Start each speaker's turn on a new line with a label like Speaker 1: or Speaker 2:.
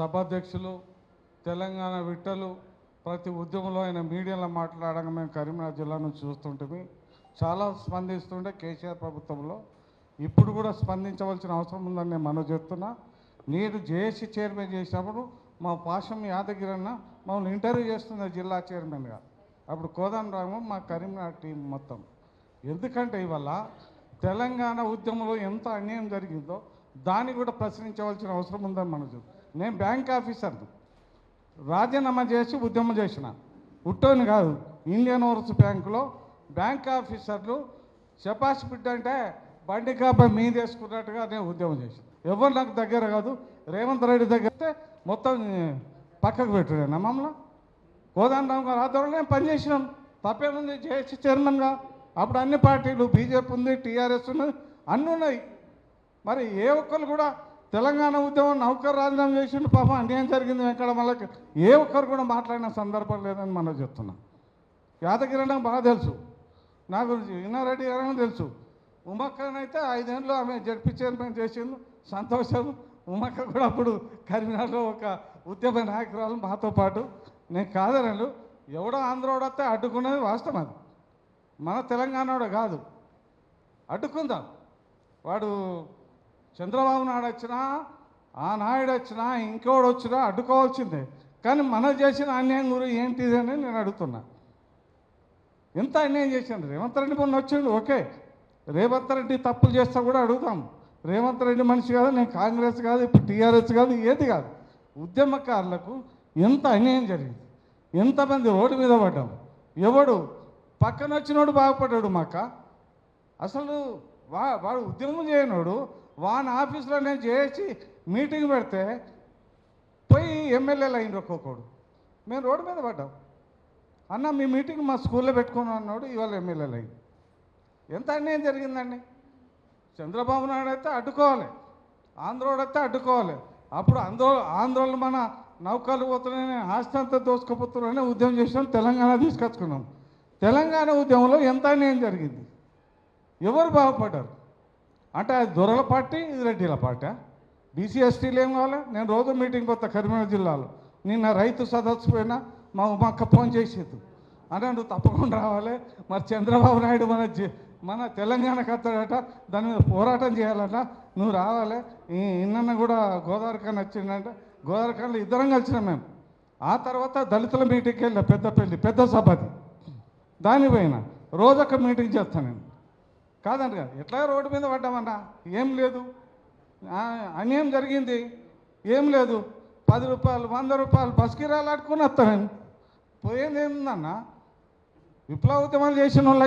Speaker 1: సభాధ్యక్షులు తెలంగాణ విట్టలు ప్రతి ఉద్యమంలో ఆయన మీడియాలో మాట్లాడగా మేము కరీంనగర్ జిల్లా నుంచి చూస్తుంటే చాలా స్పందిస్తుంటే కేసీఆర్ ప్రభుత్వంలో ఇప్పుడు కూడా స్పందించవలసిన అవసరం ఉందని నేను మనవి చేస్తున్నా. నేను జేఏసీ చైర్మన్ చేసినప్పుడు మా పాశం యాదగిరి అన్న మమ్మల్ని ఇంటర్వ్యూ చేస్తున్న జిల్లా చైర్మన్గా. అప్పుడు కోదండరాము మా కరీంనగర్ టీం మొత్తం. ఎందుకంటే ఇవాళ తెలంగాణ ఉద్యమంలో ఎంత అన్యాయం జరిగిందో దాన్ని కూడా ప్రశ్నించవలసిన అవసరం ఉందని మనం చూస్తాం. నేను బ్యాంక్ ఆఫీసర్ను రాజీనామా చేసి ఉద్యమం చేసిన ఉట్టోని కాదు. ఇండియన్ ఓవర్సీస్ బ్యాంకులో బ్యాంక్ ఆఫీసర్లు శపాష్ బిడ్డ అంటే బండి కాపై మీద వేసుకున్నట్టుగా నేను ఉద్యమం చేసిన. ఎవరు నాకు దగ్గర కాదు. రేవంత్ రెడ్డి దగ్గర మొత్తం పక్కకు పెట్టాడు మమ్మల్ని. కోదండరామ్ గారు ఆధ్వర్యంలో నేను పనిచేసినాం. తప్పేముంది జేఏసీ చైర్మన్గా. అప్పుడు అన్ని పార్టీలు బీజేపీ ఉంది, టీఆర్ఎస్ ఉంది, అన్నీ ఉన్నాయి. మరి ఏ ఒక్కరు కూడా తెలంగాణ ఉద్యమం నౌకర్ రాజీనామా చేసిండు పాపం అన్యాయం జరిగింది ఎక్కడ మళ్ళీ ఏ ఒక్కరు కూడా మాట్లాడిన సందర్భం లేదని మనం చెప్తున్నాం. యాదగిరి నాకు బాగా తెలుసు, నాకు ఇన్నారెడ్డి గారని తెలుసు. ఉమక్కనైతే 5 ఏళ్ళు ఆమె జడ్పీ చైర్మన్ చేసింది, సంతోషం. ఉమక్క కూడా అప్పుడు కరీంనగర్లో ఒక ఉద్యమ నాయకురాలు మాతో పాటు. నేను కాదనలు ఎవడో ఆంధ్రోడు వస్తే అడ్డుకున్నది వాస్తవం. అది మన తెలంగాణోడు కాదు, అడ్డుకుందాం. వాడు చంద్రబాబు నాయుడు వచ్చినా, ఆ నాయుడు వచ్చినా, ఇంకోడు వచ్చినా అడ్డుకోవాల్సిందే. కానీ మనం చేసిన అన్యాయం గురించి ఏంటిది అని నేను అడుగుతున్నా. ఎంత అన్యాయం చేసింది. రేవంత్ రెడ్డి మొన్న వచ్చిండు, ఓకే. రేవంత్ రెడ్డి తప్పులు చేస్తా కూడా అడుగుతాం. రేవంత్ రెడ్డి మనిషి కాదు, నేను కాంగ్రెస్ కాదు, ఇప్పుడు టీఆర్ఎస్ కాదు, ఏది కాదు. ఉద్యమకారులకు ఎంత అన్యాయం జరిగింది, ఎంతమంది రోడ్డు మీద పడ్డాం. ఎవడు పక్కన వచ్చినోడు బాగుపడ్డాడు. మాక అసలు వాడు ఉద్యమం చేయనోడు వాని ఆఫీస్లో నేను చేసి మీటింగ్ పెడితే పోయి ఎమ్మెల్యేలు అయింది ఒక్కొక్కడు. మేము రోడ్డు మీద పడ్డాం. అన్న మీ మీటింగ్ మా స్కూల్లో పెట్టుకున్నాం అన్నాడు, ఇవాళ ఎమ్మెల్యేలు అయింది. ఎంత అన్యాయం జరిగిందండి. చంద్రబాబు నాయుడు అయితే అడ్డుకోవాలి, ఆంధ్రోడు అయితే అడ్డుకోవాలి. అప్పుడు ఆంధ్రోళ్ళు మన నౌకలు పోతున్నాయని ఆస్తి అంతా దోసుకుపోతున్నారని ఉద్యమం చేసినాం, తెలంగాణ తీసుకొచ్చుకున్నాం. తెలంగాణ ఉద్యమంలో ఎంత అన్యాయం జరిగింది, ఎవరు బాగుపడ్డారు అంటే అది దొరల పార్టీ, ఇది రెడ్డిల పార్టీ. బీసీ ఎస్టీలు ఏం కావాలి. నేను రోజు మీటింగ్ పోతా కరీంనగర్ జిల్లాలో. నిన్న రైతు సదస్సు పోయినా మా అక్క ఫోన్ చేసేది అంటే నువ్వు తప్పకుండా రావాలి. మరి చంద్రబాబు నాయుడు మన తెలంగాణకు వస్తాడట, దాని మీద పోరాటం చేయాలట, నువ్వు రావాలి. ఇన్న కూడా గోదావరిఖాన్ వచ్చిందంటే గోదావరిఖాన్లో ఇద్దరం కలిసినాం మేము. ఆ తర్వాత దళితుల మీటింగ్కి వెళ్ళా, పెద్ద సభది. దాని పైన రోజొక మీటింగ్ చేస్తాను నేను. కాదంట కదా, ఎట్లా రోడ్డు మీద పడ్డామన్నా, ఏం లేదు, అన్యాయం జరిగింది, ఏం లేదు. 10 రూపాయలు 100 రూపాయలు బస్ కిరాలు అడుకుని వస్తాను నేను. పోయేది ఏందన్నా, విప్లవ ఉద్యమాలు చేసిన వాళ్ళు